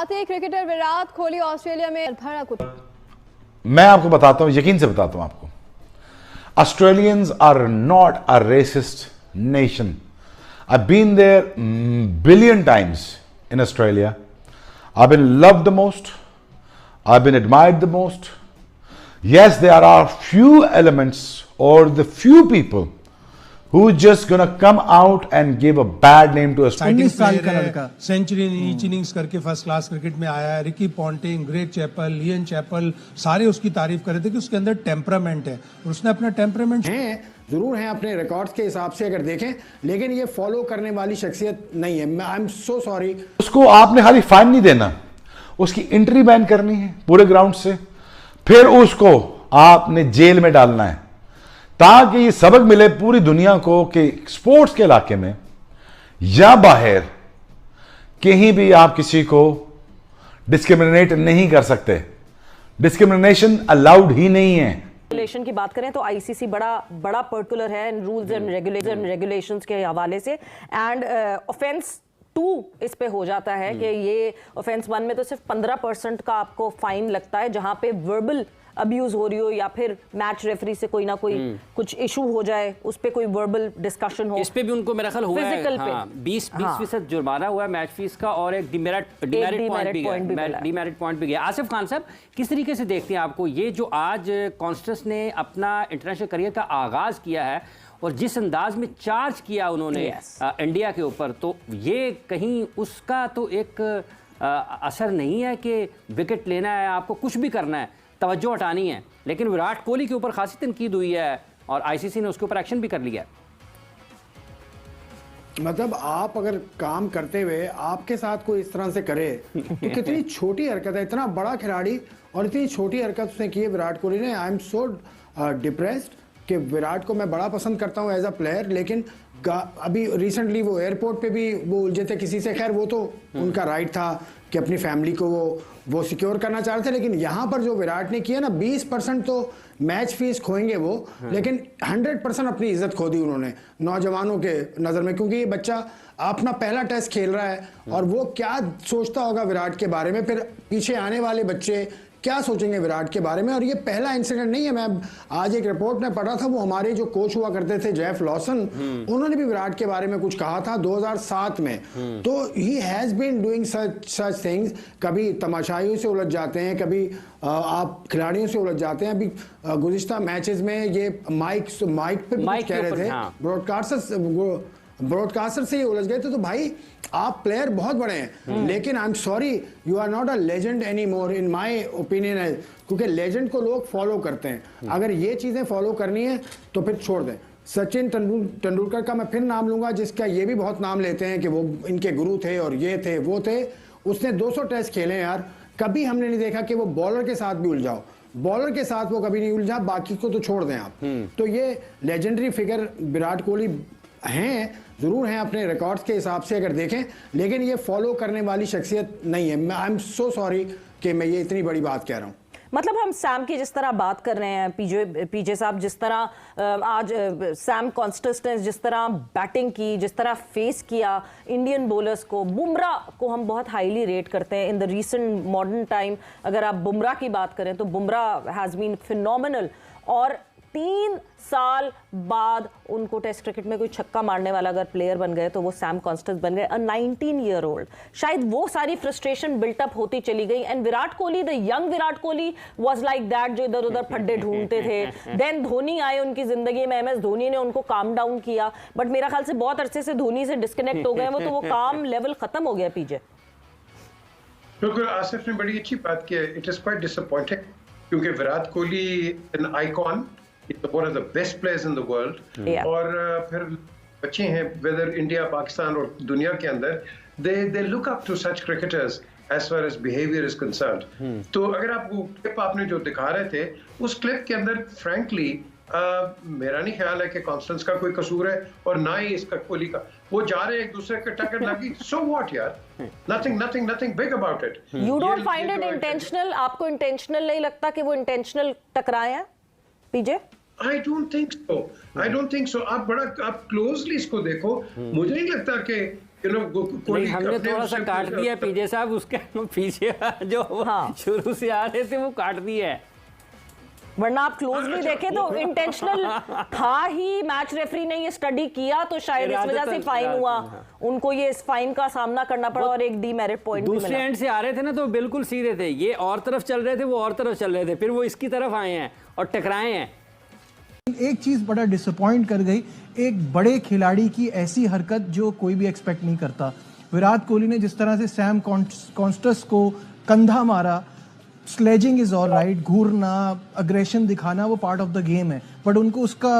Cricketer Virat Kohli Australia में भरा कुछ। मैं आपको बताता हूं, यकीन से बताता हूं आपको, Australians are not a racist nation. I've been there billion times in Australia. I've been loved the most. I've been admired the most. Yes, there are few elements or the few people who just gonna come out and give a bad name to Australia. 19 साल का लड़का century each innings करके first class cricket में आया है. Ricky Ponting, Greg Chappell, Ian Chappell, सारे उसकी तारीफ कर रहे थे कि उसके अंदर टेम्परामेंट है और उसने अपना टेम्परामेंट जरूर हैं अपने रिकॉर्ड्स के हिसाब से अगर देखें, लेकिन ये फॉलो करने वाली शख्सियत नहीं है. I am so sorry. उसको आपने खाली फाइन नहीं देना, उसकी एंट्री बैन करनी है पूरे ग्राउंड से, फिर उसको आपने जेल में डालना है, ताकि ये सबक मिले पूरी दुनिया को कि स्पोर्ट्स के इलाके में या बाहर कहीं भी आप किसी को डिस्क्रिमिनेट नहीं कर सकते. डिस्क्रिमिनेशन अलाउड ही नहीं है. रेगुलेशन की बात करें तो आईसीसी बड़ा पर्टिकुलर है रूल्स एंड रेगुलेशंस के हवाले से. एंड ऑफेंस 2 इस पे हो जाता है कि ये ऑफेंस 1 में तो सिर्फ 15% का आपको फाइन लगता है, जहां पे वर्बल अब्यूज हो रही हो या फिर मैच रेफरी से कोई ना कोई कुछ इशू हो जाए, उस पे कोई वर्बल डिस्कशन हो. इस पे भी उनको मेरा ख्याल हुआ है, हाँ, 20% जुर्माना हुआ है मैच फीस का और एक डिमेरिट पॉइंट भी गया. आसिफ खान साहब, किस तरीके से देखते हैं आपको ये जो आज कॉन्स्टेंस ने अपना इंटरनेशनल करियर का आगाज किया है और जिस अंदाज में चार्ज किया उन्होंने इंडिया के ऊपर, तो ये कहीं उसका तो एक असर नहीं है कि विकेट लेना है, आपको कुछ भी करना है, तवज्जो हटानी है, लेकिन विराट कोहली के ऊपर खासी तनकीद हुई है और आईसीसी ने उसके ऊपर एक्शन भी कर लिया. मतलब आप अगर काम करते हुए आपके साथ कोई इस तरह से करे तो कितनी छोटी हरकत है. इतना बड़ा खिलाड़ी और इतनी छोटी हरकत उसने की है विराट कोहली ने. आई एम सो डिप्रेस्ड कि विराट को मैं बड़ा पसंद करता हूं एज अ प्लेयर, लेकिन अभी रिसेंटली वो एयरपोर्ट पे भी वो उलझे थे किसी से. खैर वो तो उनका राइट था कि अपनी फैमिली को वो सिक्योर करना चाह रहे थे, लेकिन यहाँ पर जो विराट ने किया ना, 20% तो मैच फीस खोएंगे वो, लेकिन 100% अपनी इज्जत खो दी उन्होंने नौजवानों के नज़र में, क्योंकि ये बच्चा अपना पहला टेस्ट खेल रहा है और वो क्या सोचता होगा विराट के बारे में, फिर पीछे आने वाले बच्चे क्या सोचेंगे विराट के बारे में. और ये पहला इंसिडेंट नहीं है. मैं आज एक रिपोर्ट में पढ़ा था, वो हमारे जो कोच हुआ करते थे जेफ लॉसन, उन्होंने भी विराट के बारे में कुछ कहा था 2007 में. तो he has been doing such things. कभी तमाशाइयों से उलझ जाते हैं, कभी आप खिलाड़ियों से उलझ जाते हैं. अभी गुज़िश्ता मैचेस में ये माइक पे कह रहे थे, ब्रॉडकास्टर से ही उलझ गए थे. तो भाई आप प्लेयर बहुत बड़े हैं, लेकिन I am sorry, you are not a legend any more in my opinion है, क्योंकि लेजेंड को लोग फॉलो करते हैं. अगर ये चीज़ें फॉलो करनी है तो फिर छोड़ दें. सचिन तेंदुलकर का मैं फिर नाम लूंगा, जिसका ये भी बहुत नाम लेते हैं कि वो इनके गुरु थे और ये थे वो थे. उसने 200 टेस्ट खेले यार, कभी हमने नहीं देखा कि वो बॉलर के साथ भी उलझाओ. बॉलर के साथ वो कभी नहीं उलझा, बाकी को तो छोड़ दें आप. तो ये लेजेंडरी फिगर विराट कोहली हैं, जरूर हैं अपने रिकॉर्ड्स के हिसाब से अगर देखें, लेकिन ये फॉलो करने वाली शख्सियत नहीं है. आई एम सो सॉरी कि मैं ये इतनी बड़ी बात कह रहा हूँ. मतलब हम सैम की जिस तरह बात कर रहे हैं, पीजे साहब, जिस तरह आज सैम कॉन्स्टेंस ने जिस तरह बैटिंग की, जिस तरह फेस किया इंडियन बॉलर्स को, बुमराह को हम बहुत हाईली रेट करते हैं in the recent modern time. अगर आप बुमराह की बात करें तो बुमराह हैज़ बीन फिनोमिनल, और 3 साल बाद उनको टेस्ट क्रिकेट में कोई छक्का मारने वाला अगर प्लेयर बन गए तो वो सैम कॉन्स्टेंस बन गए, 19-year-old. शायद वो सारी फ्रस्ट्रेशन बिल्टअप होती चली गई. And Virat Kohli, the young Virat Kohli was like that, जो इधर उधर फड्डे ढूंढते थे. देन धोनी आए उनकी जिंदगी में, MS धोनी ने उनको काम डाउन किया, बट मेरा ख्याल से बहुत अरसे से धोनी से डिस्कनेक्ट हो गए वो, तो वो काम लेवल खत्म हो गया. पीजे बिल्कुल, आसिफ ने बड़ी अच्छी बात की. इट इज क्वाइट डिसअपॉइंटिंग क्योंकि Virat Kohli an icon, one of the best players in the world. और फिर बच्चे हैं वेदर इंडिया, पाकिस्तान और दुनिया के अंदर, they look up to such cricketers as far as behavior is concerned. तो अगर आप वो क्लिप आपने जो दिखा रहे थे, उस क्लिप के अंदर फ्रैंकली मेरा नहीं ख्याल है कि कॉन्स्टेंस का कोई कसूर है और ना ही इसका कोहली का. वो जा रहे एक दूसरे के टक्कर लगी, so what यार, nothing big about it. You don't find it intentional? आपको इंटेंशनल नहीं लगता कि वो इंटेंशनल टकराए हैं पीजे? I don't think so. आप क्लोजली इसको देखो. मुझे नहीं लगता कि यू नो नहीं, हमने थोड़ा सा काट दिया पीजे साहब, उसके पीछे जो हाँ। शुरू से आ रहे थे वो काट दिया है, वरना आप क्लोजली देखें तो इंटेंशनल था ही। मैच रेफरी ने ये स्टडी किया तो शायद इस वजह से फाइन हुआ, उनको ये इस फाइन का सामना करना पड़ा और एक डीमेरिट पॉइंट भी दूसरे मिला। एंड से आ रहे थे ना तो बिल्कुल सीधे थे, ये और तरफ चल रहे थे, वो और तरफ चल रहे थे, फिर वो इसकी तरफ आए हैं और टकराए हैं। एक चीज बड़ा डिसअपॉइंट कर गई, एक बड़े खिलाड़ी की ऐसी हरकत जो कोई भी एक्सपेक्ट नहीं करता। विराट कोहली ने जिस तरह से सैम कॉन्स्टस को कंधा मारा, स्लेजिंग इज ऑल राइट, घूरना, अग्रेशन दिखाना वो पार्ट ऑफ द गेम है, बट उनको उसका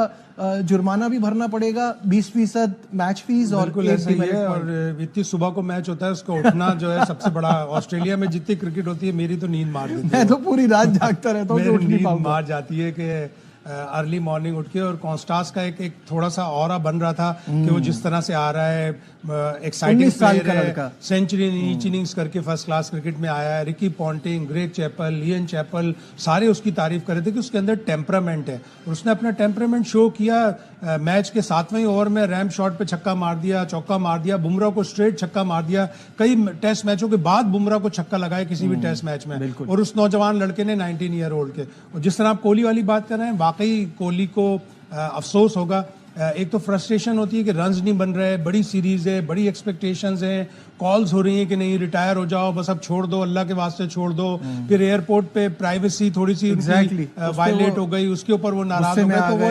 जुर्माना भी भरना पड़ेगा, 20% मैच फीस और बिल्कुल ऐसा ही है। और इतनी सुबह को मैच होता है, उसको उठना जो है सबसे बड़ा। ऑस्ट्रेलिया में जितनी क्रिकेट होती है, मेरी तो नींद मार देती है। मैं तो पूरी रात जागता रहता हूँ, मेरी उठ नहीं नींद पाऊंगा। मार जाती है कि अर्ली मॉर्निंग उठ के। और कॉन्स्टास का एक थोड़ा सा ऑरा बन रहा था कि वो जिस तरह से आ रहा है, एक्साइटिंग 19 साल प्लेयर का है, लड़का। सेंचुरी ईच इनिंग्स करके फर्स्ट क्लास क्रिकेट में आया है। Ricky Ponting, Greg Chappell, Ian Chappell, सारे उसकी तारीफ कर रहे थे कि उसके अंदर टेम्परामेंट है, और उसने अपना टेम्परामेंट शो किया। मैच के 7वें ओवर में रैम शॉट पे छक्का मार दिया, चौका मार दिया, बुमराह को स्ट्रेट छक्का मार दिया। कई टेस्ट मैचों के बाद बुमराह को छक्का लगाया किसी भी टेस्ट मैच में, और उस नौजवान लड़के ने 19 ईयर ओल्ड के। और जिस तरह आप कोहली वाली बात कर रहे हैं, वाकई कोहली को अफसोस होगा। एक तो फ्रस्ट्रेशन होती है कि रन्स नहीं बन रहे, बड़ी सीरीज है, बड़ी एक्सपेक्टेशंस हैं, कॉल्स हो रही हैं कि नहीं रिटायर हो जाओ, बस अब छोड़ दो, अल्लाह के वास्ते छोड़ दो। फिर एयरपोर्ट पे प्राइवेसी थोड़ी सी वायलेट हो गई, उसके ऊपर वो नाराज हो गए। तो वो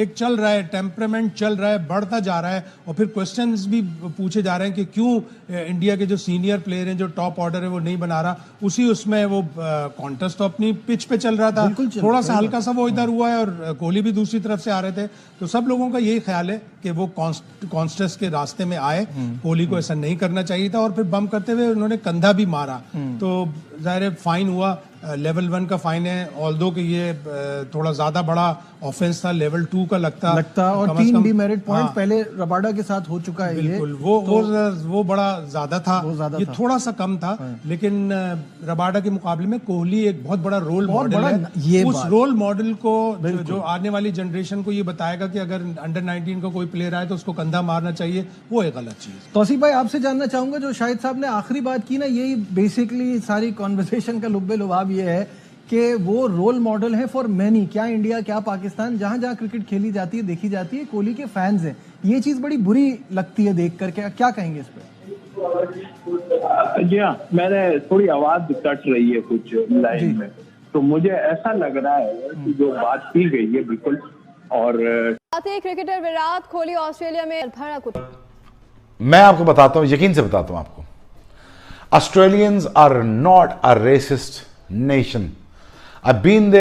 एक चल रहा है, टेम्परामेंट चल रहा है, बढ़ता जा रहा है। और फिर क्वेश्चंस भी पूछे जा रहे हैं कि क्यों इंडिया के जो सीनियर प्लेयर हैं, जो टॉप ऑर्डर है, वो नहीं बना रहा। उसी उसमें वो कॉन्टेस्ट तो अपनी पिच पे चल रहा था, थोड़ा सा हल्का सा वो इधर हुआ है, और कोहली भी दूसरी तरफ से आ रहे थे। तो सब लोगों का यही ख्याल है कि वो कॉन्स्टेस के रास्ते में आए, कोहली को ऐसा नहीं करना चाहिए था। और फिर बम करते हुए उन्होंने कंधा भी मारा, तो जाहिर फाइन हुआ। लेवल 1 का फाइन है, ऑल्दो कि ये थोड़ा ज्यादा बड़ा ऑफेंस था, लेवल 2 का लगता और 3 डीमेरिट पॉइंट पहले रबाडा के साथ हो चुका है। बिल्कुल, वो बड़ा ज्यादा था, ये थोड़ा सा कम था। लेकिन रबाडा के मुकाबले में कोहली एक बहुत बड़ा रोल मॉडल है। उस रोल मॉडल को जो आने वाली जनरेशन को ये बताएगा कि अगर अंडर 19 का कोई प्लेयर आए तो उसको कंधा मारना चाहिए, वो एक गलत चीज। तौसीफ भाई, आपसे जानना चाहूंगा, जो शाहिद साहब ने आखिरी बात की ना, यही बेसिकली सारी कॉन्वर्सेशन का लुब्बे लुभाव ये है कि वो रोल मॉडल है फॉर मैनी, क्या इंडिया क्या पाकिस्तान, जहां जहां क्रिकेट खेली जाती है, देखी जाती है, कोहली के फैंस हैं। ये चीज बड़ी बुरी लगती है देख करके, क्या कहेंगे इस पे? जी हाँ, मैंने थोड़ी आवाज कट रही है कुछ लाइन में, तो मुझे ऐसा लग रहा है कि जो बात की गई है बिल्कुल। और क्रिकेटर विराट कोहली ऑस्ट्रेलिया में भरा कुछ। मैं आपको बताता हूं, यकीन से बताता हूं आपको, Australians are not a racist nation. I've been there.